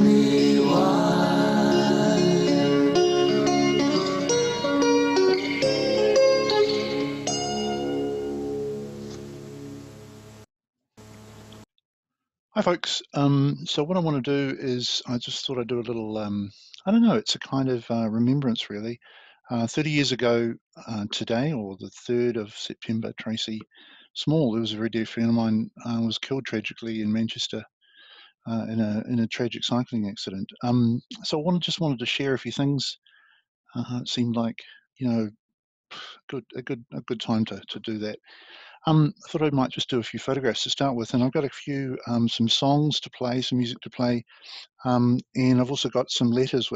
me why. Hi folks. So what I want to do is I just thought I'd do a little, I don't know, it's a kind of remembrance really. 30 years ago today, or the 3rd of September, Tracey Small, who was a very dear friend of mine, was killed tragically in Manchester in a tragic cycling accident. So just wanted to share a few things. It seemed like, you know, a good time to do that. I thought I might just do a few photographs to start with, and I've got a few some songs to play, some music to play, and I've also got some letters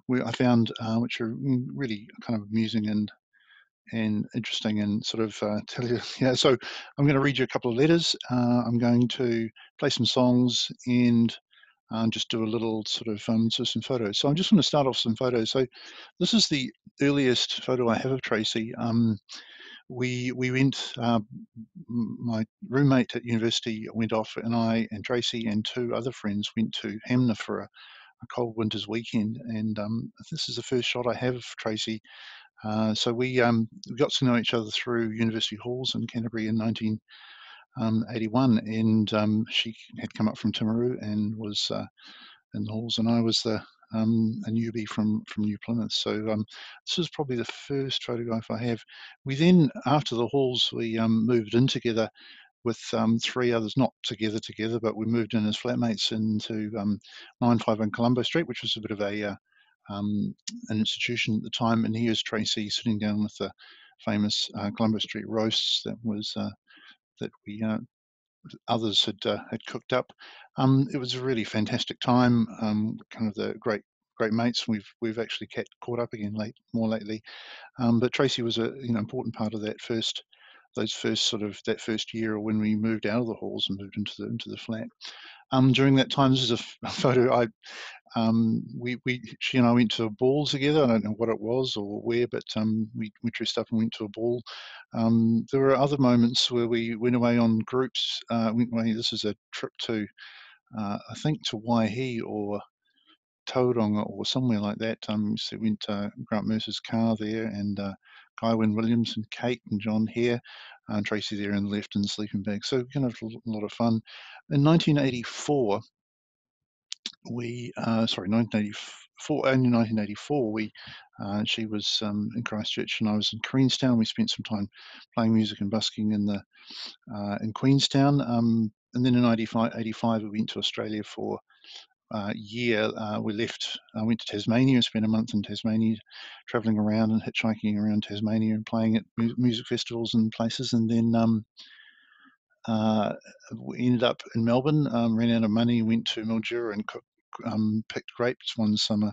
I found which are really kind of amusing and interesting, and sort of tell you. Yeah, so I'm going to read you a couple of letters. I'm going to play some songs and just do a little sort of some photos. So I'm just going to start off some photos. So this is the earliest photo I have of Tracey. We went, my roommate at university went off, and I and Tracey and 2 other friends went to Hamner for a cold winter's weekend, and this is the first shot I have of Tracey. So we got to know each other through university halls in Canterbury in 1981, and she had come up from Timaru and was in the halls, and I was a newbie from New Plymouth. So this is probably the first photograph I have. We then, after the halls, we moved in together with 3 others, not together, but we moved in as flatmates into 95 Colombo Street, which was a bit of an institution at the time. And here's Tracey sitting down with the famous Colombo Street roasts that we others had cooked up. It was a really fantastic time. Kind of the great mates. We've actually caught up again more lately. But Tracey was a important part of that first that first year when we moved out of the halls and moved into the flat. During that time, this is a photo she and I went to a ball together. I don't know what it was or where, but we dressed up and went to a ball. There were other moments where we went away on groups. This is a trip to, I think, to Waihi or Tauranga or somewhere like that. So we went to Grant Mercer's car there, and Guywen Williams and Kate and John Hare, and Tracey there in the left in the sleeping bag. So kind of a lot of fun. In 1984, sorry, 1984, only 1984, she was in Christchurch and I was in Queenstown. We spent some time playing music and busking in Queenstown. And then in 85, we went to Australia for a year. We left, went to Tasmania and spent a month in Tasmania, traveling around and hitchhiking around Tasmania and playing at music festivals and places. And then we ended up in Melbourne, ran out of money, went to Mildura and picked grapes one summer.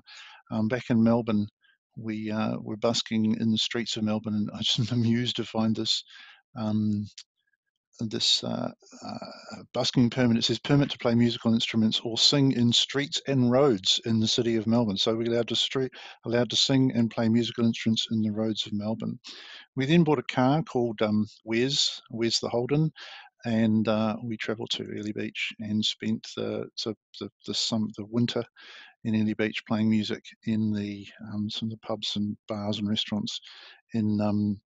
Back in Melbourne, we were busking in the streets of Melbourne, and I just amused to find this busking permit. It says permit to play musical instruments or sing in streets and roads in the city of Melbourne. So we're allowed to sing and play musical instruments in the roads of Melbourne. We then bought a car called Wes the Holden, and we travelled to Early Beach and spent the winter in Early Beach playing music in some of the pubs and bars and restaurants in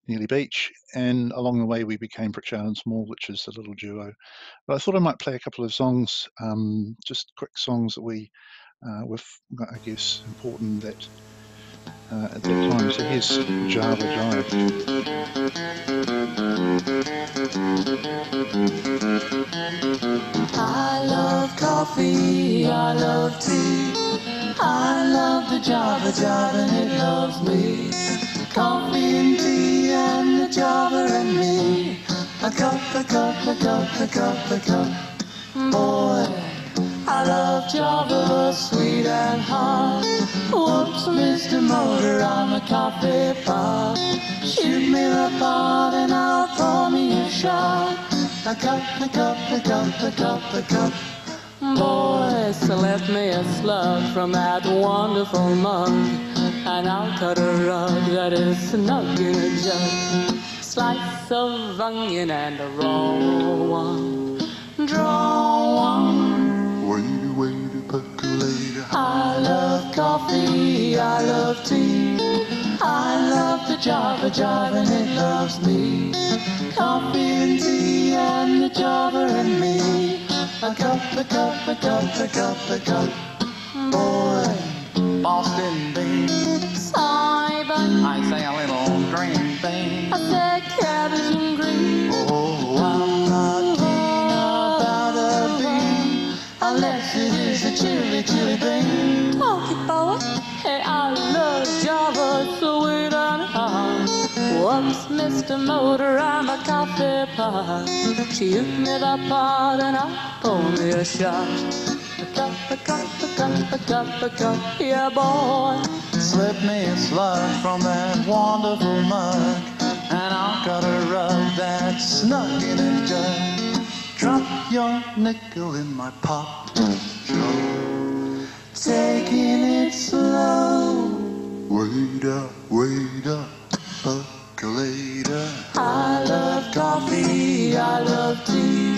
Early Beach. And along the way, we became Pritchard and Small, which is a little duo. But I thought I might play a couple of songs, just quick songs that we were, I guess, important at that time. So here's Java Jive. I love coffee, I love tea, I love the Java Jive and it loves me. Coffee and tea and the Java and me. A cup, a cup, a cup, a cup, a cup. Boy, I love Java, sweet and hot. Whoops, Mr. Motor, I'm a coffee pot. Shoot me the pot and I'll pour me a shot. A cup, a cup, a cup, a cup, a cup. Boy, select me a slug from that wonderful mug, and I'll cut a rug that is snug in a jug. Slice of onion and a raw one. Draw one. Waity, waity, Java, Java, and it loves me. Coffee and tea and the Java and me. A cup, a cup, a cup, a cup, a cup. Boy, Boston bean. Simon, I say a little green bean. I said cabbage and green. Oh, I'm not keen about a bean unless it is a chili, chili bean. Talk it, boy. Hey, I love Java, so wait on high. Whoops, Mr. Motor, I'm a coffee pot. Shoot me the pot and I'll pour me a shot. A cup, a cup, a cup, a cup, a cup, yeah, boy. Slip me a slug from that wonderful mug, and I'll cut a rug that's snug in a jug. Drop your nickel in my pop jug. Taking it slow. Wait up, percolator. I love coffee, I love tea.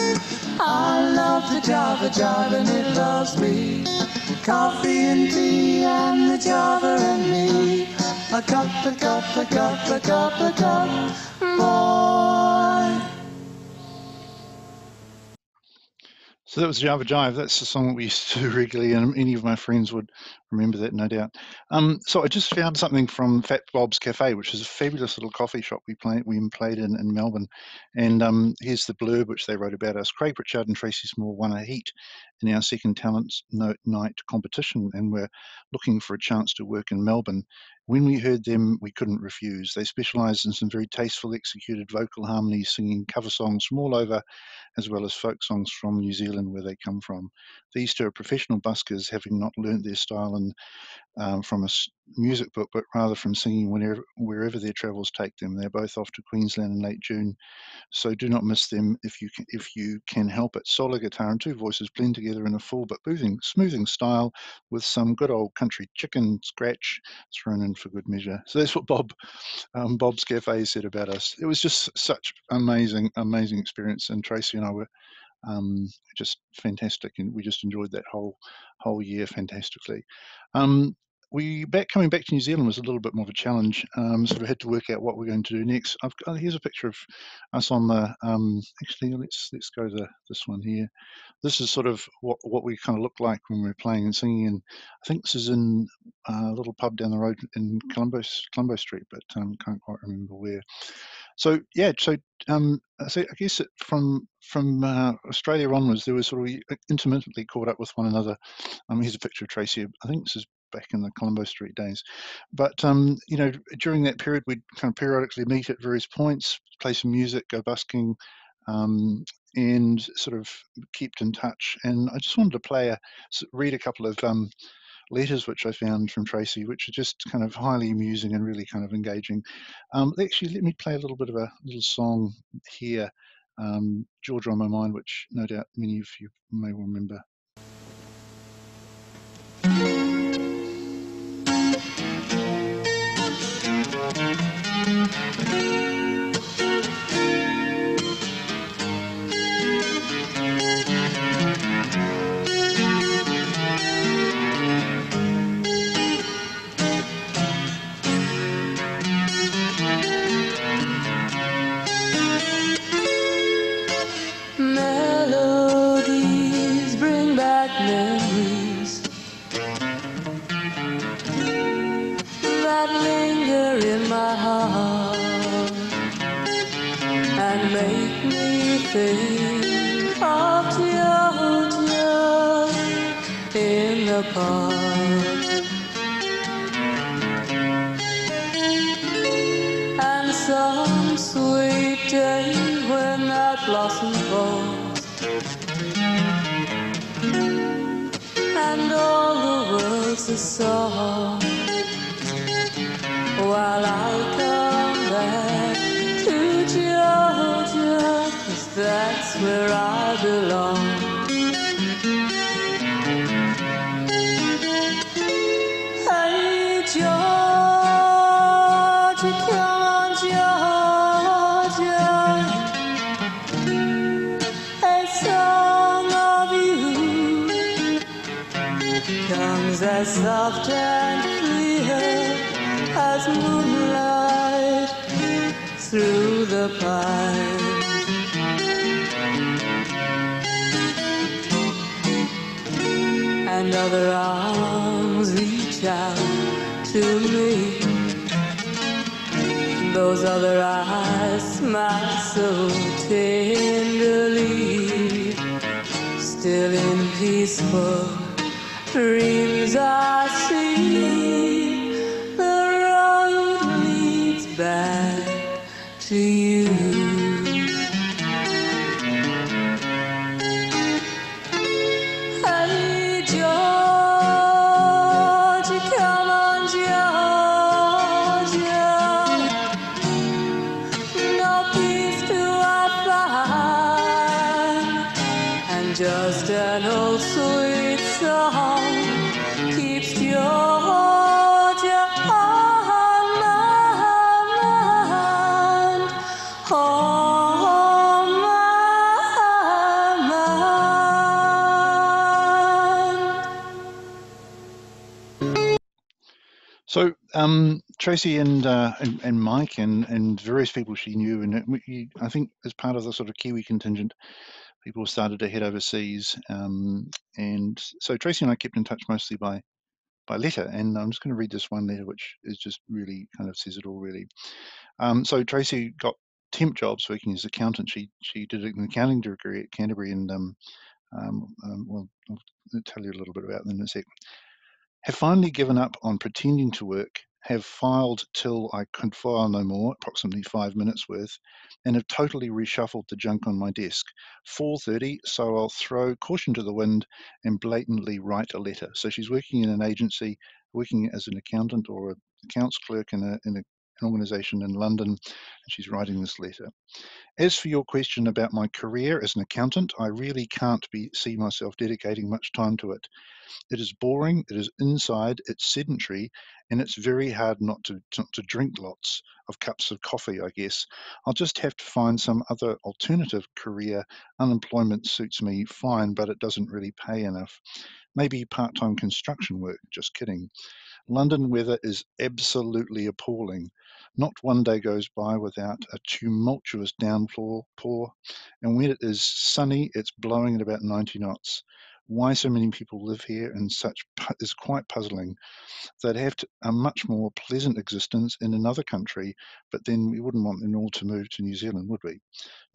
I love the Java, Java, and it loves me. Coffee and tea and the Java and me. A cup, a cup, a cup, a cup, a cup, boy. So that was Java Jive. That's the song that we used to do regularly, and any of my friends would remember that, no doubt. So I just found something from Fat Bob's Cafe, which is a fabulous little coffee shop we played in Melbourne. And here's the blurb which they wrote about us. Craig Pritchard and Tracey Small won a heat in our second talent night competition, and we're looking for a chance to work in Melbourne. When we heard them, we couldn't refuse. They specialised in some very tasteful executed vocal harmonies, singing cover songs from all over, as well as folk songs from New Zealand, where they come from. These two are professional buskers, having not learnt their style from a music book, but rather from singing wherever their travels take them. They're both off to Queensland in late June, so do not miss them if you can help it. Solo guitar and two voices blend together in a full but smoothing style, with some good old country chicken scratch thrown in for good measure. So that's what Bob's Cafe said about us. It was just such amazing experience, and Tracey and I were just fantastic, and we just enjoyed that whole year fantastically. Coming back to New Zealand was a little bit more of a challenge. So we had to work out what we're going to do next. Here's a picture of us on the. Actually, let's go to this one here. This is sort of what we kind of looked like when we were playing and singing. And I think this is in a little pub down the road in Colombo Street, but can't quite remember where. So yeah, so I guess from Australia onwards, there was sort of intermittently caught up with one another. Here's a picture of Tracey. I think this is back in the Colombo Street days. But during that period, we'd kind of periodically meet at various points, play some music, go busking, and sort of kept in touch. And I just wanted to read a couple of letters which I found from Tracey, which are just kind of highly amusing and really kind of engaging. Actually, let me play a little bit of a little song here, Georgia on My Mind, which no doubt many of you may remember. Melodies bring back memories that linger in my heart and make me think of Georgia in the park. And some sweet day when that blossom falls and all the world's a song, while I'll come back to Georgia, 'cause that's where I belong. Hey Georgia, come on Georgia, a song of you comes as soft and clear as moonlight through the pines. And other arms reach out to me. Those other eyes smile so tenderly. Still in peaceful dreams I see the road leads back to you. Hey Georgia, come on Georgia, no peace do I find, and just an old sweet song keeps Georgia on my mind, on my mind. So Tracey and Mike and various people she knew, and I think as part of the sort of Kiwi contingent, people started to head overseas, and so Tracey and I kept in touch mostly by letter. And I'm just going to read this one letter, which is just really kind of says it all, really. So Tracey got temp jobs working as an accountant. She did an accounting degree at Canterbury, and well, I'll tell you a little bit about them in a sec. Have finally given up on pretending to work, have filed till I could file no more, approximately 5 minutes worth, and have totally reshuffled the junk on my desk. 4:30, so I'll throw caution to the wind and blatantly write a letter. So she's working in an agency, working as an accountant or an accounts clerk in an organisation in London, and she's writing this letter. As for your question about my career as an accountant, I really can't see myself dedicating much time to it. It is boring, it is inside, it's sedentary, and it's very hard not to drink lots of cups of coffee, I guess. I'll just have to find some other alternative career. Unemployment suits me fine, but it doesn't really pay enough. Maybe part-time construction work, just kidding. London weather is absolutely appalling. Not one day goes by without a tumultuous downpour, and when it is sunny, it's blowing at about 90 knots. Why so many people live here and such is quite puzzling. They'd have a much more pleasant existence in another country, but then we wouldn't want them all to move to New Zealand, would we?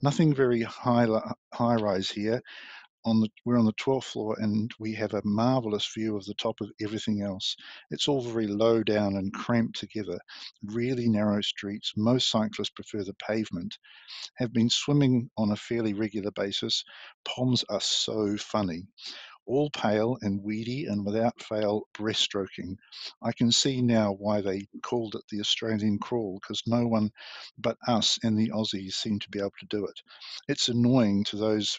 Nothing very high rise here. We're on the 12th floor and we have a marvelous view of the top of everything else. It's all very low down and cramped together, really narrow streets. Most cyclists prefer the pavement. Have been swimming on a fairly regular basis. Ponds are so funny. All pale and weedy and without fail breaststroking. I can see now why they called it the Australian crawl, because no one but us and the Aussies seem to be able to do it. It's annoying to those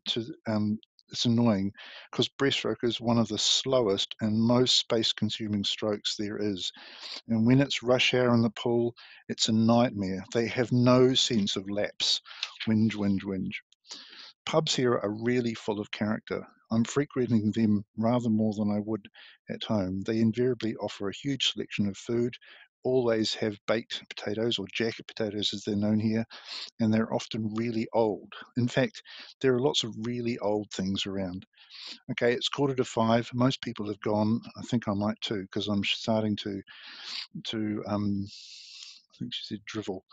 it's annoying because breaststroke is one of the slowest and most space-consuming strokes there is. And when it's rush hour in the pool, it's a nightmare. They have no sense of lapse. Whinge, whinge, whinge. Pubs here are really full of character. I'm frequenting them rather more than I would at home. They invariably offer a huge selection of food, always have baked potatoes or jacket potatoes as they're known here, and they're often really old. In fact, there are lots of really old things around. Okay, it's 4:45. Most people have gone. I think I might too, because I'm starting to I think she said drivel.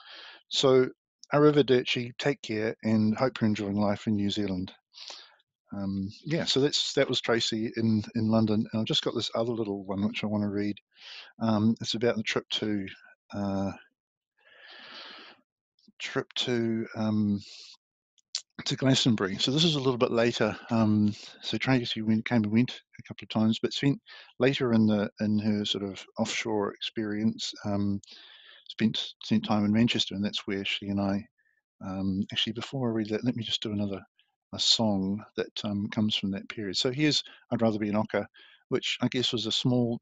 So arrivederci, take care, and hope you're enjoying life in New Zealand. Yeah, so that was Tracey in London, and I've just got this other little one which I want to read. It's about the trip to Glastonbury. So this is a little bit later. So Tracey came and went a couple of times, but spent later in her sort of offshore experience. Spent time in Manchester, and that's where she and I. Actually, before I read that, let me just do a song that comes from that period. So here's "I'd Rather Be an Ocker," which I guess was a small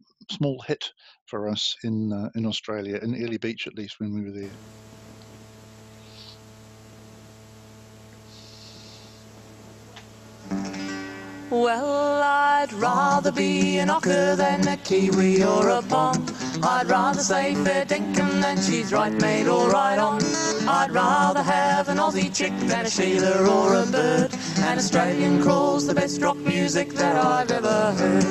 hit for us in Australia, in Early Beach at least when we were there. Well, I'd rather be an ocker than a kiwi or a pom. I'd rather say fair dinkum than she's right made or right on. I'd rather have an Aussie chick than a Sheila or a bird. And Australian crawl's the best rock music that I've ever heard.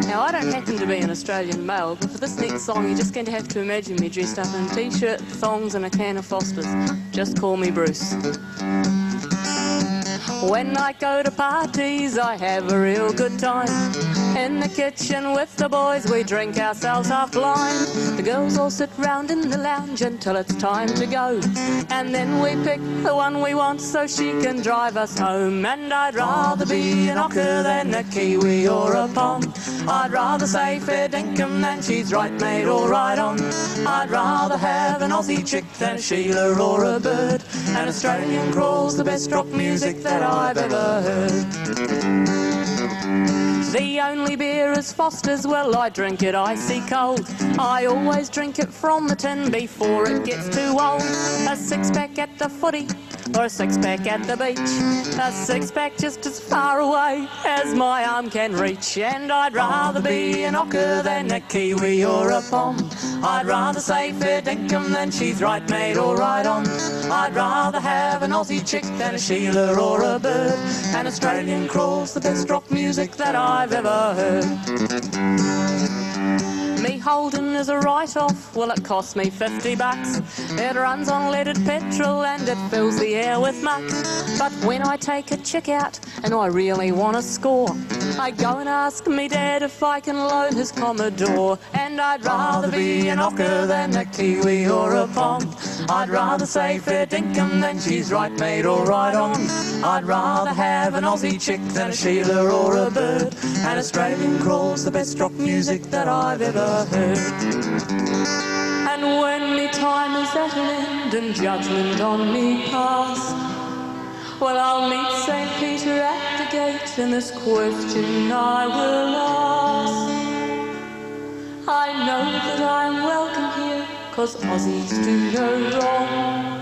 Now, I don't happen to be an Australian male, but for this next song, you're just going to have to imagine me dressed up in t-shirt, thongs and a can of Foster's. Just call me Bruce. When I go to parties, I have a real good time. In the kitchen with the boys, we drink ourselves half blind. The girls all sit round in the lounge until it's time to go. And then we pick the one we want so she can drive us home. And I'd rather be an ocker than a Kiwi or a Pom. I'd rather say fair dinkum than she's right made or right on. I'd rather have an Aussie chick than a Sheila or a bird. And Australian crawl's the best rock music that I've ever heard. The only beer is Foster's, well I drink it icy cold. I always drink it from the tin before it gets too old. A six-pack at the footy or a six-pack at the beach. A six-pack just as far away as my arm can reach. And I'd rather be an ocker than a Kiwi or a Pom. I'd rather say fair dinkum than she's right made or right on. I'd rather have an Aussie chick than a Sheila or a bird. And Australian crawl's the best rock music that I've ever heard. Me Holden is a write-off, well it cost me $50. It runs on leaded petrol and it fills the air with muck. But when I take a chick out and I really want to score, I go and ask me dad if I can loan his Commodore. And I'd rather be an ocker than a Kiwi or a Pom. I'd rather say fair dinkum than she's right made or right on. I'd rather have an Aussie chick than a Sheila or a bird. And Australian crawl's the best rock music that I've ever heard. And when me time is at an end and judgment on me pass, well, I'll meet St. Peter at the gate, and this question I will ask. I know that I'm welcome here, 'cause Aussies do no wrong.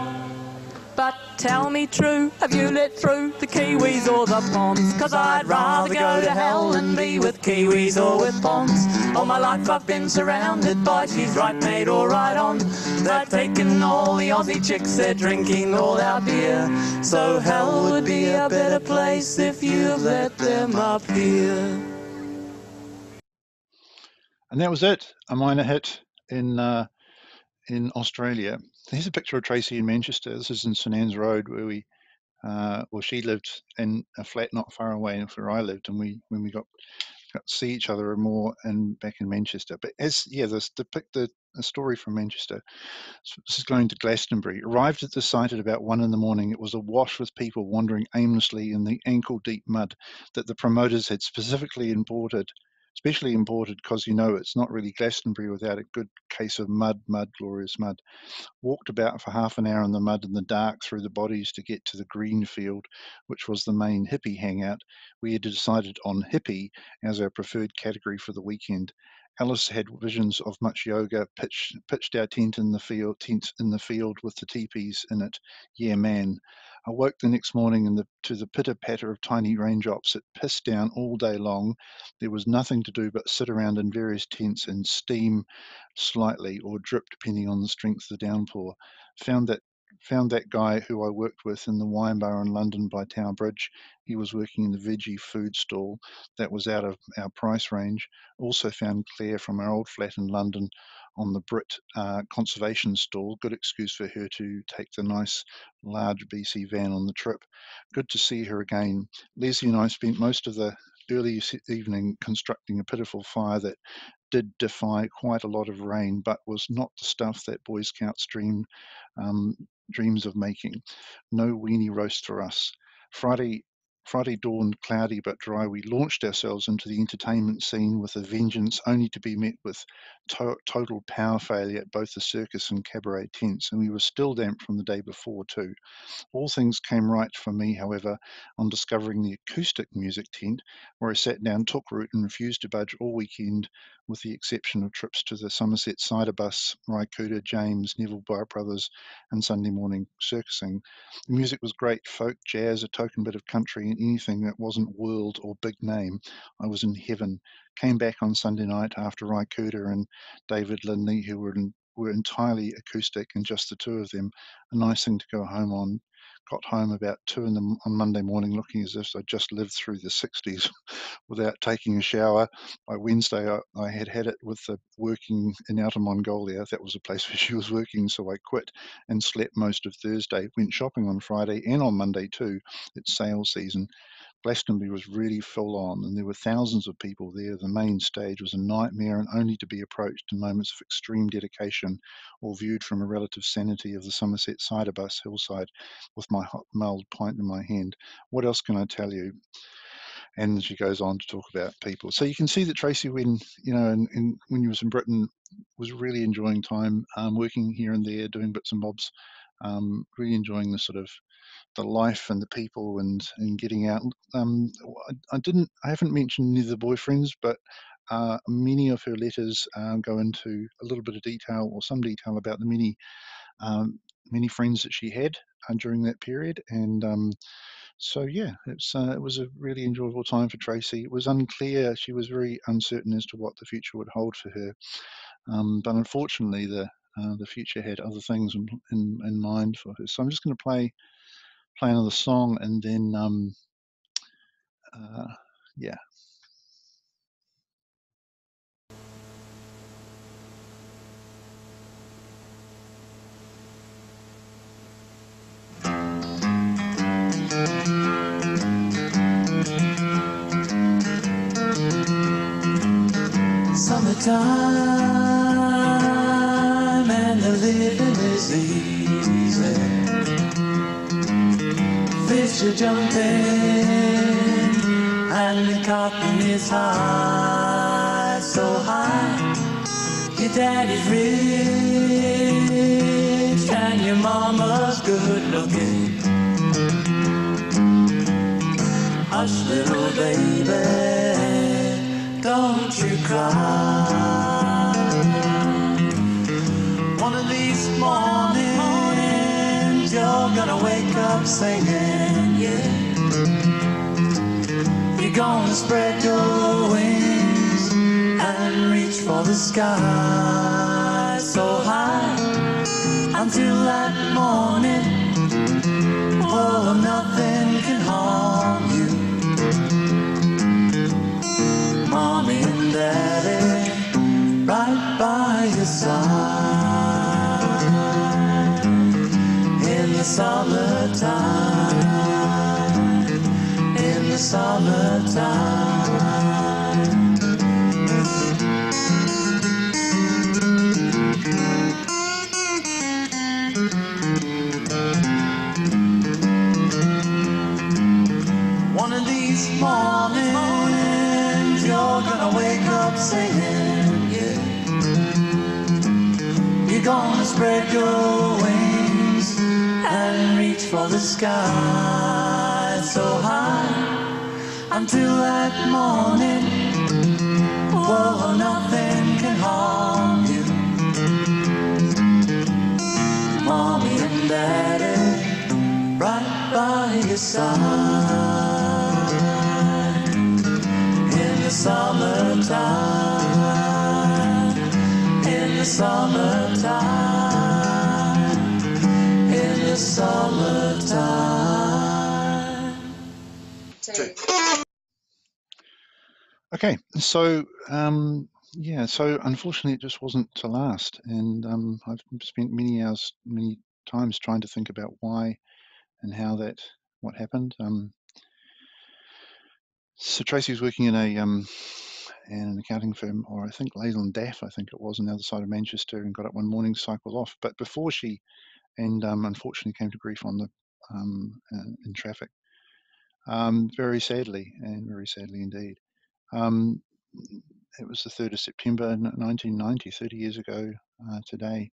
But tell me true, have you let through the Kiwis or the Poms? 'Cause I'd rather go to hell than be with Kiwis or with Poms. All my life I've been surrounded by she's right made or right on. They've taken all the Aussie chicks, they're drinking all our beer. So hell would be a better place if you let them up here. And that was it, a minor hit in Australia. Here's a picture of Tracey in Manchester. This is in St Anne's Road, where she lived in a flat not far away from where I lived, and when we got to see each other more and back in Manchester. But the story from Manchester. So this is going to Glastonbury. Arrived at the site at about 1 a.m. It was awash with people wandering aimlessly in the ankle-deep mud that the promoters had specially imported because it's not really Glastonbury without a good case of mud, glorious mud. Walked about for half an hour in the mud in the dark through the bodies to get to the green field, which was the main hippie hangout. We had decided on hippie as our preferred category for the weekend. Alice had visions of much yoga, pitched our tents in the field with the teepees in it. Yeah, man. I woke the next morning to the pitter-patter of tiny raindrops. It pissed down all day long. There was nothing to do but sit around in various tents and steam slightly or drip depending on the strength of the downpour. Found that guy who I worked with in the wine bar in London by Tower Bridge. He was working in the veggie food stall that was out of our price range. Also found Claire from our old flat in London on the Brit conservation stall. Good excuse for her to take the nice large BC van on the trip. Good to see her again. Leslie and I spent most of the early evening constructing a pitiful fire that did defy quite a lot of rain, but was not the stuff that Boy Scouts dreams of making. No weenie roast for us. Friday dawned cloudy but dry. We launched ourselves into the entertainment scene with a vengeance, only to be met with total power failure at both the circus and cabaret tents, and we were still damp from the day before too. All things came right for me, however, on discovering the acoustic music tent, where I sat down, took root, and refused to budge all weekend, with the exception of trips to the Somerset Cider Bus, Raikuta, James, Neville Brothers, and Sunday morning circusing. The music was great: folk, jazz, a token bit of country, meant anything that wasn't world or big name, I was in heaven. Came back on Sunday night after Ry Cooder and David Lindley, who were entirely acoustic and just the two of them. A nice thing to go home on. Got home about 2 on Monday morning looking as if I'd just lived through the 60s without taking a shower. By Wednesday, I had had it with the working in Outer Mongolia. That was a place where she was working, so I quit and slept most of Thursday. Went shopping on Friday and on Monday too. It's sales season. Glastonbury was really full on, and there were thousands of people there. The main stage was a nightmare and only to be approached in moments of extreme dedication or viewed from a relative sanity of the Somerset cider bus hillside with my hot mulled pint in my hand. What else can I tell you? And she goes on to talk about people. So you can see that Tracey, when when he was in Britain, was really enjoying time, working here and there, doing bits and bobs, really enjoying the sort of the life and the people and getting out. I haven't mentioned any of the boyfriends, but many of her letters go into a little bit of detail or some detail about the many friends that she had during that period. And so yeah, it was a really enjoyable time for Tracey. It was unclear; she was very uncertain as to what the future would hold for her. But unfortunately, the future had other things in mind for her. So I'm just going to play another song, and then yeah. Summertime and the living is easy. Fish are jumping and the cotton is high, so high. Your daddy's rich and your mama's good looking. Hush, little baby, don't you cry. One of these mornings you're gonna wake up singing, yeah. You're gonna spread your wings and reach for the sky so high until that morning. Oh, nothing can harm you. Mommy and Daddy right by your side in the summertime, in the summertime. One of these mornings you're gonna wake up singing, yeah. You're gonna spread your wings and reach for the sky so high until that morning. Whoa, nothing can harm you. Mommy and Daddy right by your side in the summertime, in the summertime, in the summertime. Okay, so yeah, so unfortunately it just wasn't to last, and I've spent many hours, many times trying to think about why and how what happened. So Tracy was working in an accounting firm, or I think Leyland Daff, I think it was, on the other side of Manchester, and got up one morning, cycled off. But before she, and unfortunately came to grief on the in traffic, very sadly indeed. Um, it was the 3rd of September 1990, 30 years ago today.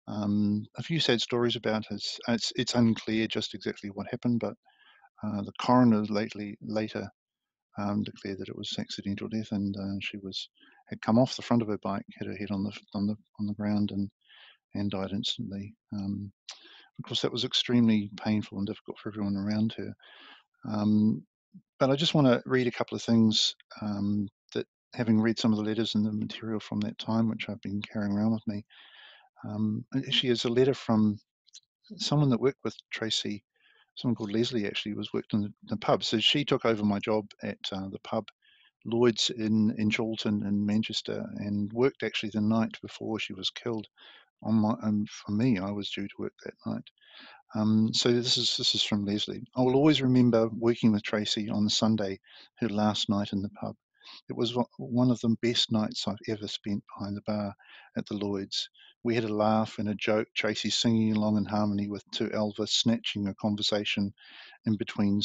A few sad stories about his. It's unclear just exactly what happened, but the coroner later declared that it was accidental death, and she had come off the front of her bike, hit her head on the ground, and died instantly. Of course, that was extremely painful and difficult for everyone around her. But I just want to read a couple of things that, having read some of the letters and the material from that time, which I've been carrying around with me, actually is a letter from someone that worked with Tracey, someone called Leslie, actually was worked in the pub. So she took over my job at the pub, Lloyd's in Chorlton in Manchester, and worked actually the night before she was killed. For me, I was due to work that night. So this is from Leslie. I will always remember working with Tracey on the Sunday, her last night in the pub. It was one of the best nights I've ever spent behind the bar at the Lloyd's. We had a laugh and a joke, Tracey singing along in harmony with To Elvis, snatching a conversation in between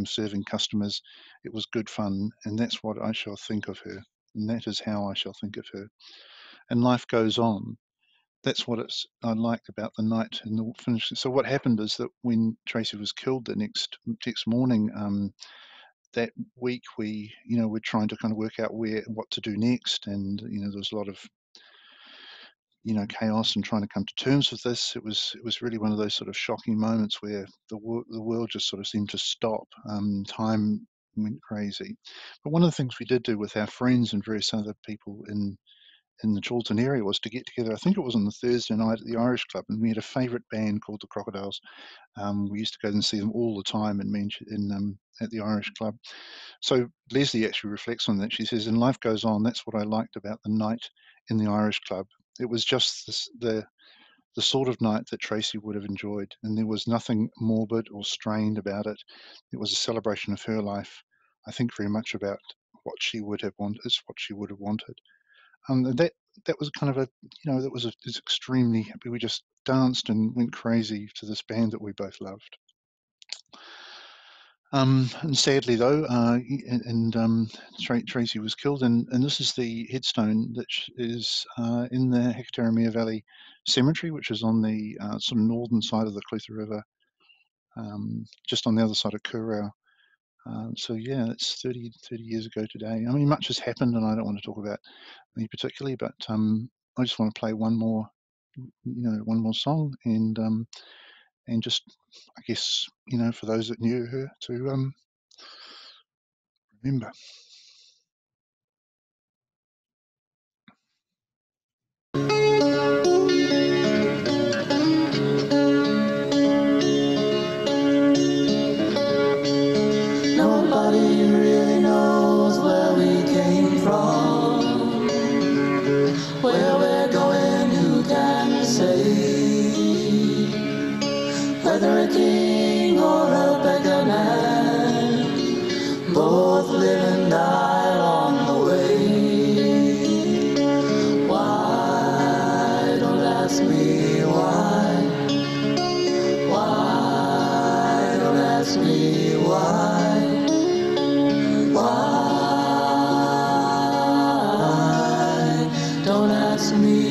serving customers. It was good fun, and that's what I shall think of her. And that is how I shall think of her. And life goes on. That's what I liked about the night and the finish. So what happened is that when Tracey was killed the next morning, that week we're trying to kind of work out what to do next, and there was a lot of chaos and trying to come to terms with this. It was really one of those sort of shocking moments where the world just sort of seemed to stop. Time went crazy. But one of the things we did do with our friends and various other people in the Chorlton area was to get together. I think it was on the Thursday night at the Irish Club, and we had a favourite band called the Crocodiles. We used to go and see them all the time at the Irish Club. So Leslie actually reflects on that. She says, "And life goes on. That's what I liked about the night in the Irish Club. It was just the sort of night that Tracey would have enjoyed, and there was nothing morbid or strained about it. It was a celebration of her life. I think very much about what she would have wanted. It's what she would have wanted." That was kind of it's extremely happy. We just danced and went crazy to this band that we both loved. And sadly, though, Tracey was killed, and this is the headstone that is in the Hecatoramia Valley Cemetery, which is on the sort of northern side of the Clutha River, just on the other side of Kurau. So yeah, it's 30 years ago today. I mean, much has happened, and I don't want to talk about me particularly, but I just want to play one more song, and just, I guess, for those that knew her, to remember. Nobody really knows where we came from, where we're going, who can say? Whether a king or a beggar man, both live and die along the way. Why, don't ask me why. Why, don't ask me why. Why, don't ask me